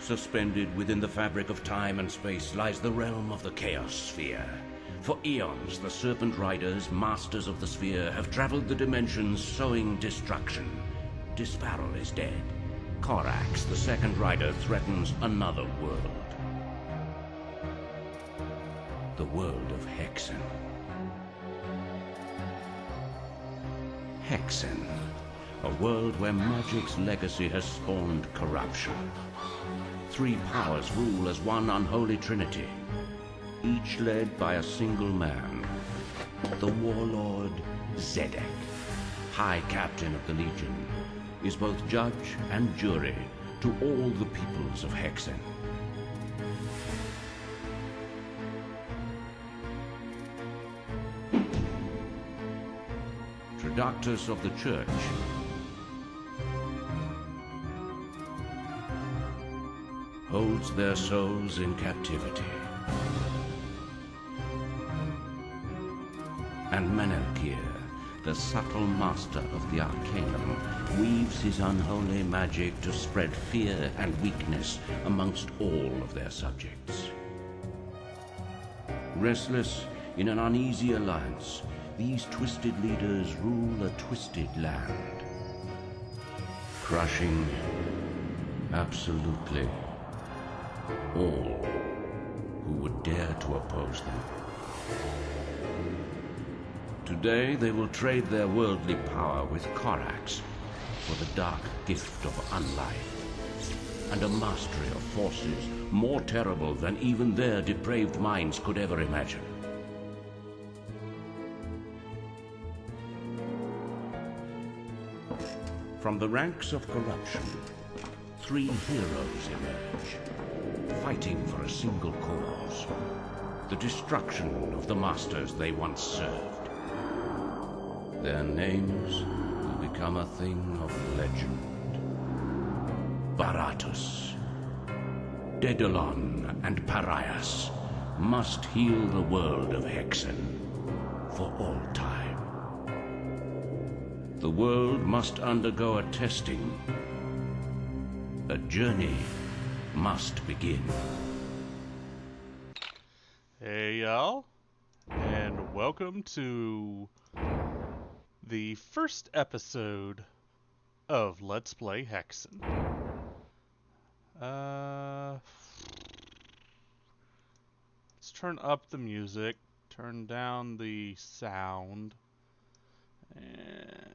Suspended within the fabric of time and space lies the realm of the Chaos Sphere. For eons, the Serpent Riders, masters of the sphere, have traveled the dimensions sowing destruction. Disparal is dead. Korax, the second rider, threatens another world. The world of Hexen. Hexen, a world where magic's legacy has spawned corruption. Three powers rule as one unholy trinity, each led by a single man, the warlord Zedek, High Captain of the Legion, is both judge and jury to all the peoples of Hexen. Traductus of the Church holds their souls in captivity. And Menelkir, the subtle master of the Arcanum, weaves his unholy magic to spread fear and weakness amongst all of their subjects. Restless in an uneasy alliance, these twisted leaders rule a twisted land, crushing absolutely all who would dare to oppose them. Today they will trade their worldly power with Korax for the dark gift of unlife and a mastery of forces more terrible than even their depraved minds could ever imagine. From the ranks of corruption, three heroes emerge, fighting for a single cause: the destruction of the masters they once served. Their names will become a thing of legend. Baratus, Daedalon, and Parias must heal the world of Hexen for all time. The world must undergo a testing. A journey must begin. Hey y'all, and welcome to the first episode of Let's Play Hexen. Let's turn up the music, turn down the sound, and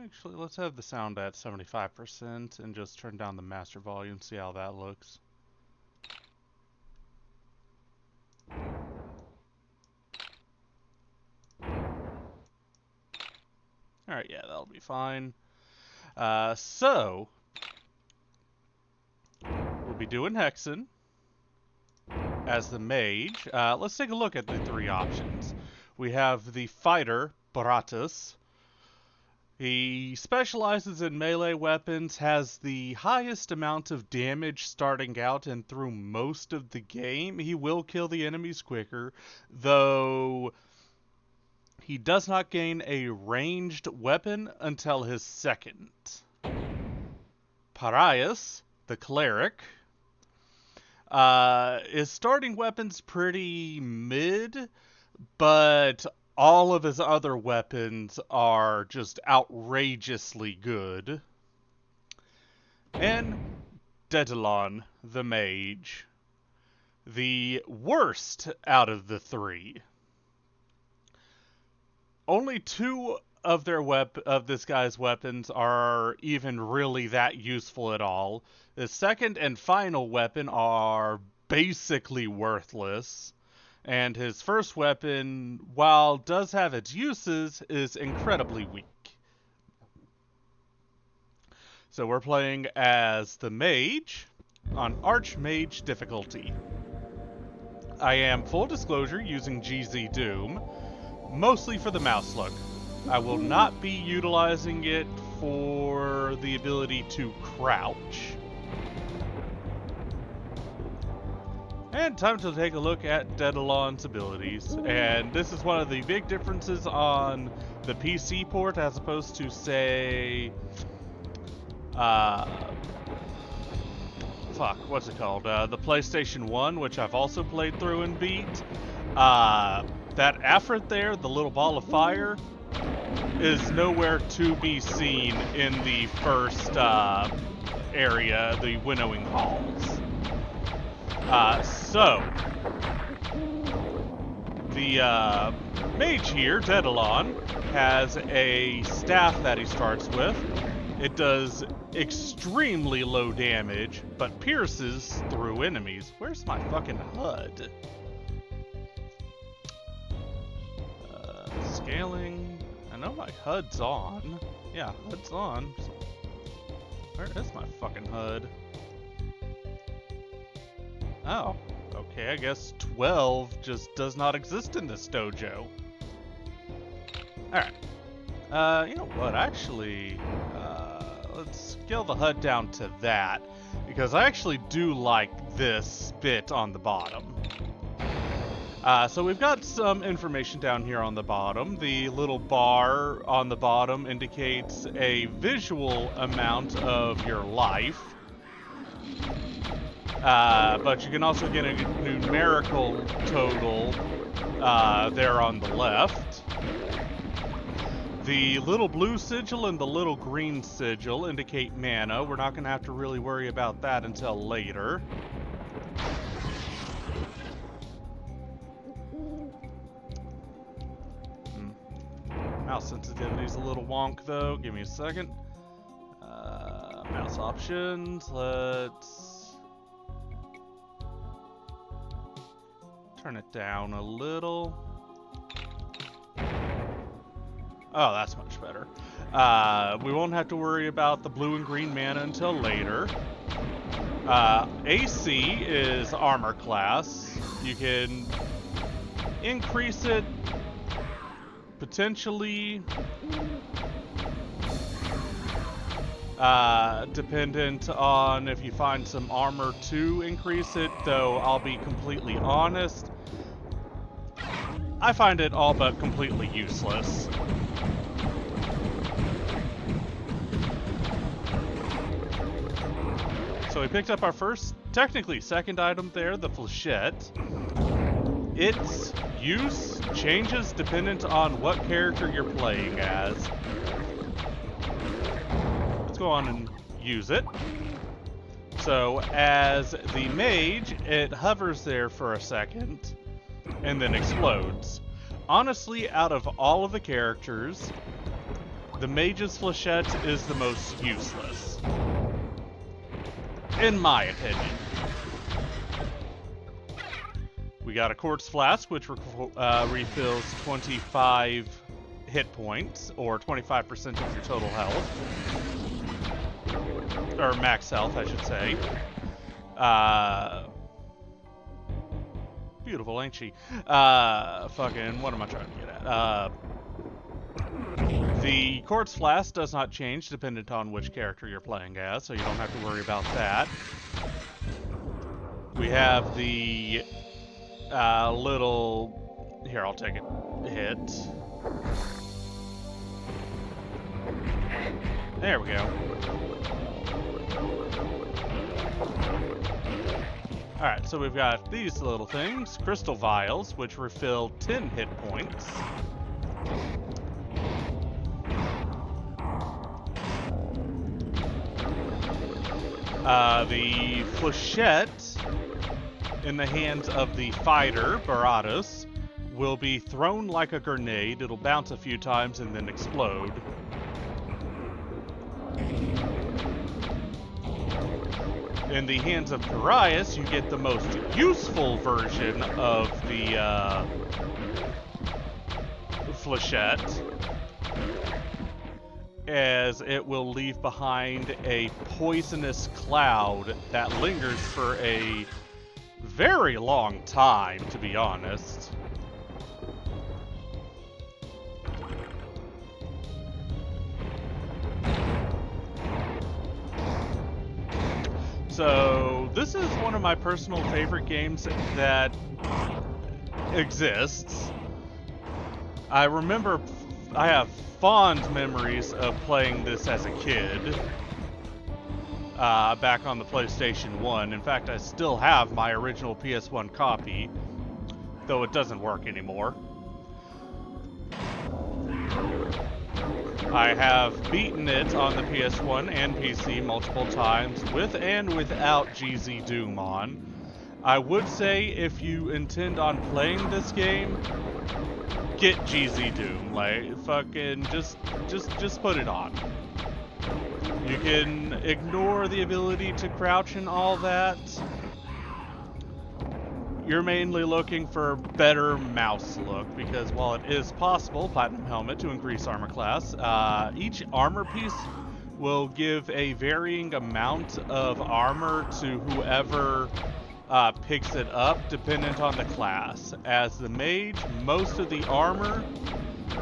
actually let's have the sound at 75% and just turn down the master volume, see how that looks. Alright, yeah, that'll be fine. So, we'll be doing Hexen as the mage. Let's take a look at the three options. We have the fighter, Baratus. He specializes in melee weapons, has the highest amount of damage starting out and through most of the game. He will kill the enemies quicker, though he does not gain a ranged weapon until his second. Parias, the cleric, his starting weapon's pretty mid, but all of his other weapons are just outrageously good. And Daedalon, the mage, the worst out of the three. Only two of this guy's weapons are even really that useful at all. His second and final weapon are basically worthless. And his first weapon, while does have its uses, is incredibly weak. So we're playing as the mage on ArchMage Difficulty. I am, full disclosure, using GZ Doom, mostly for the mouse look. I will not be utilizing it for the ability to crouch. And time to take a look at Daedalon's abilities. And this is one of the big differences on the PC port as opposed to, say, fuck, what's it called? The PlayStation 1, which I've also played through and beat. That Afrit there, the little ball of fire, is nowhere to be seen in the first area, the Winnowing Halls. So, the mage here, Daedalon, has a staff that he starts with. It does extremely low damage, but pierces through enemies. Where's my fucking HUD? Scaling. I know my HUD's on. Yeah, HUD's on. Where is my fucking HUD? Oh, okay, I guess 12 just does not exist in this dojo. Alright. You know what, actually, let's scale the HUD down to that, because I actually do like this bit on the bottom. So we've got some information down here on the bottom. The little bar on the bottom indicates a visual amount of your life. But you can also get a numerical total there on the left. The little blue sigil and the little green sigil indicate mana. We're not going to have to really worry about that until later. Mouse sensitivity's a little wonk though. Give me a second. Mouse options. Let's turn it down a little. Oh, that's much better. We won't have to worry about the blue and green mana until later. AC is armor class. You can increase it potentially dependent on if you find some armor to increase it, though I'll be completely honest, I find it all but completely useless. So we picked up our first, technically second item there, the flechette. Its use changes dependent on what character you're playing as. Let's go on and use it. So as the mage, it hovers there for a second and then explodes. Honestly, out of all of the characters, the mage's flechette is the most useless, in my opinion. We got a quartz flask, which refills 25 hit points, or 25% of your total health. Or max health, I should say. Beautiful, ain't she? Fucking, what am I trying to get at? The quartz flask does not change dependent on which character you're playing as, so you don't have to worry about that. We have the little... Here, I'll take a hit. There we go. Alright, so we've got these little things. Crystal vials, which refill 10 hit points. The flechette in the hands of the fighter, Baratus, will be thrown like a grenade. It'll bounce a few times and then explode. In the hands of Carius, you get the most useful version of the flechette, as it will leave behind a poisonous cloud that lingers for a very long time, to be honest. So, this is one of my personal favorite games that exists. I remember I have fond memories of playing this as a kid. back on the PlayStation 1. In fact, I still have my original PS1 copy, though it doesn't work anymore. I have beaten it on the PS1 and PC multiple times, with and without GZ Doom on. I would say if you intend on playing this game, get GZ Doom. Like, fucking just put it on. You can ignore the ability to crouch and all that. You're mainly looking for better mouse look, because while it is possible, Platinum Helmet, to increase armor class, each armor piece will give a varying amount of armor to whoever picks it up, dependent on the class. As the mage, most of the armor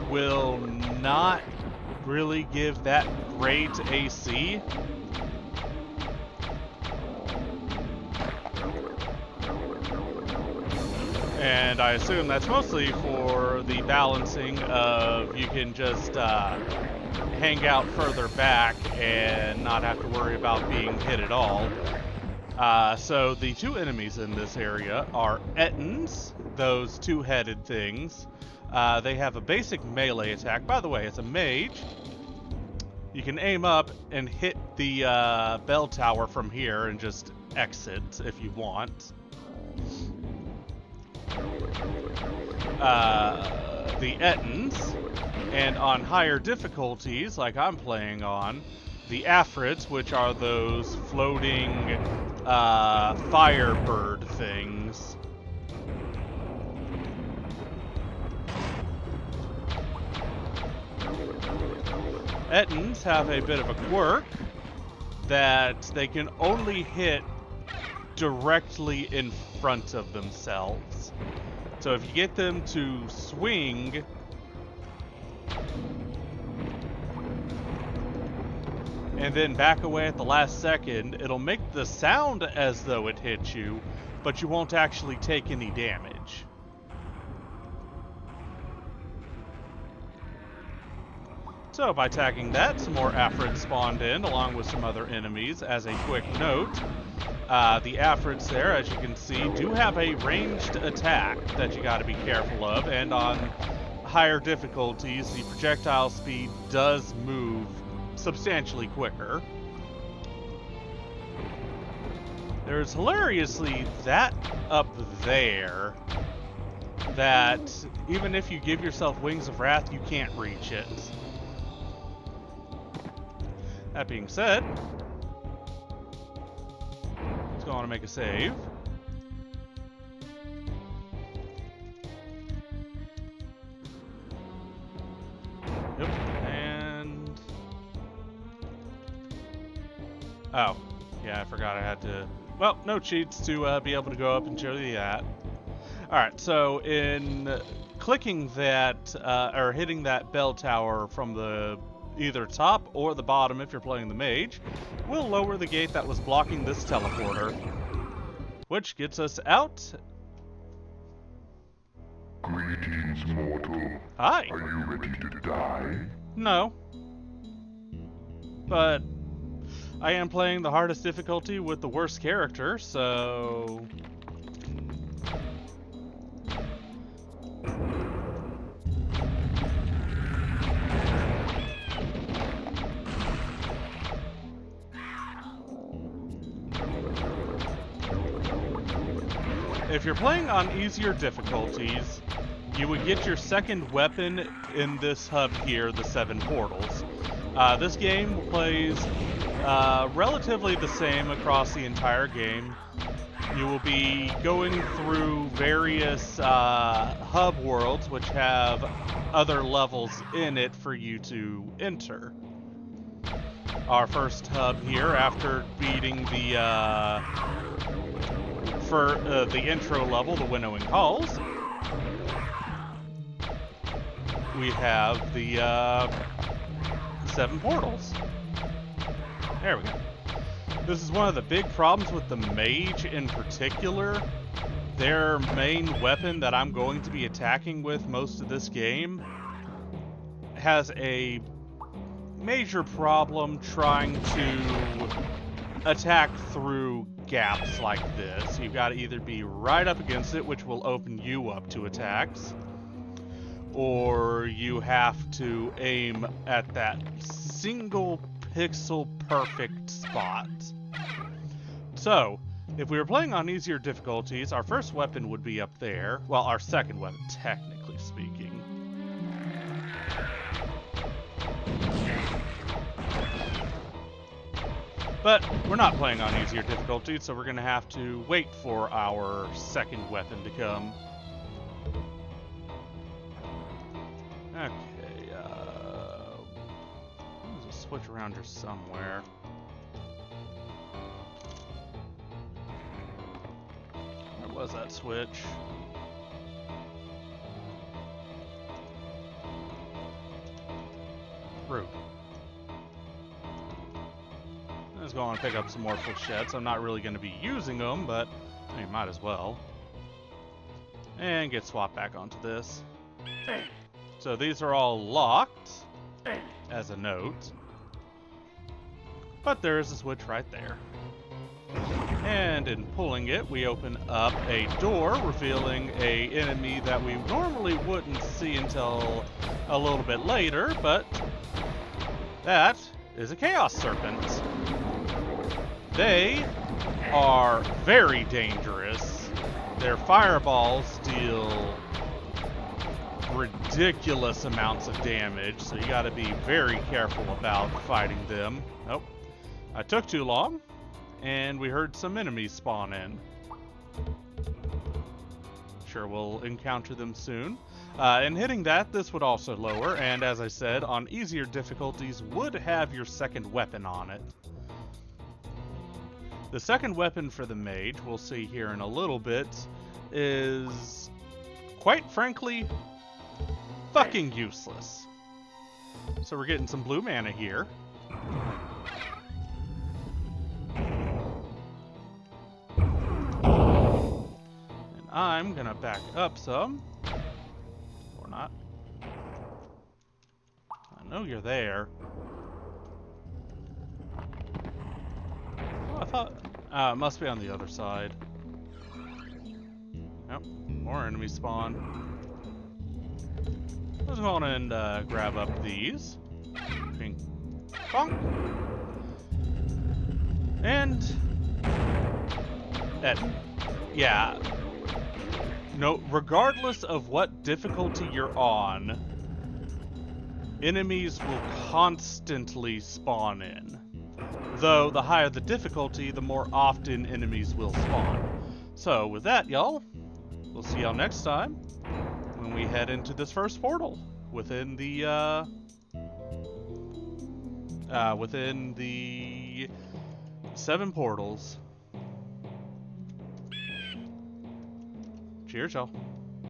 will not really give that great AC. And I assume that's mostly for the balancing of you can just hang out further back and not have to worry about being hit at all. So the two enemies in this area are Ettins, those two-headed things. They have a basic melee attack. By the way, it's a mage. You can aim up and hit the bell tower from here and just exit if you want. The Ettins, and on higher difficulties, like I'm playing on, the Afrits, which are those floating firebird things. Ettins have a bit of a quirk that they can only hit directly in front of themselves. So if you get them to swing, and then back away at the last second, it'll make the sound as though it hit you, but you won't actually take any damage. So by attacking that, some more Afrits spawned in, along with some other enemies. As a quick note, the Afrits there, as you can see, do have a ranged attack that you got to be careful of, and on higher difficulties, the projectile speed does move substantially quicker. There's hilariously that up there that even if you give yourself Wings of Wrath, you can't reach it. That being said, let's go on and make a save. Yep, and... oh, yeah, I forgot I had to... well, no cheats to be able to go up and show you that. Alright, so in clicking that, or hitting that bell tower from the either top or the bottom if you're playing the mage, will lower the gate that was blocking this teleporter, which gets us out. Greetings, mortal. Hi. Are you ready to die? No. But I am playing the hardest difficulty with the worst character, so... if you're playing on easier difficulties, you would get your second weapon in this hub here, the 7 portals. This game plays relatively the same across the entire game. You will be going through various hub worlds which have other levels in it for you to enter. Our first hub here, after beating the the intro level, the Winnowing Halls, we have the 7 portals. There we go. This is one of the big problems with the mage in particular. Their main weapon that I'm going to be attacking with most of this game has a major problem trying to attack through gaps like this. You've got to either be right up against it, which will open you up to attacks, or you have to aim at that single pixel perfect spot. So, if we were playing on easier difficulties, our first weapon would be up there. Well, our second weapon, technically speaking. But we're not playing on easier difficulties, so we're going to have to wait for our second weapon to come. Okay, there's a switch around here somewhere. Where was that switch? Rude. Let's go on and pick up some more flechettes. I'm not really going to be using them, but I mean, might as well. And get swapped back onto this. So these are all locked, as a note. But there is a switch right there. And in pulling it, we open up a door, revealing an enemy that we normally wouldn't see until a little bit later, but that is a Chaos Serpent. They are very dangerous. Their fireballs deal ridiculous amounts of damage, so you gotta be very careful about fighting them. Nope. I took too long, and we heard some enemies spawn in. Sure, we'll encounter them soon. And hitting that, this would also lower, and as I said, on easier difficulties would have your second weapon on it. The second weapon for the mage, we'll see here in a little bit, is, quite frankly, fucking useless. So we're getting some blue mana here. And I'm gonna back up some. Or not. I know you're there. Oh, I thought... it must be on the other side. Yep, more enemies spawn. Let's go on and grab up these. Ping. Bonk. And... yeah. No, regardless of what difficulty you're on, enemies will constantly spawn in. Though, the higher the difficulty, the more often enemies will spawn. So, with that, y'all, we'll see y'all next time when we head into this first portal within the, within the 7 portals. Cheers, y'all.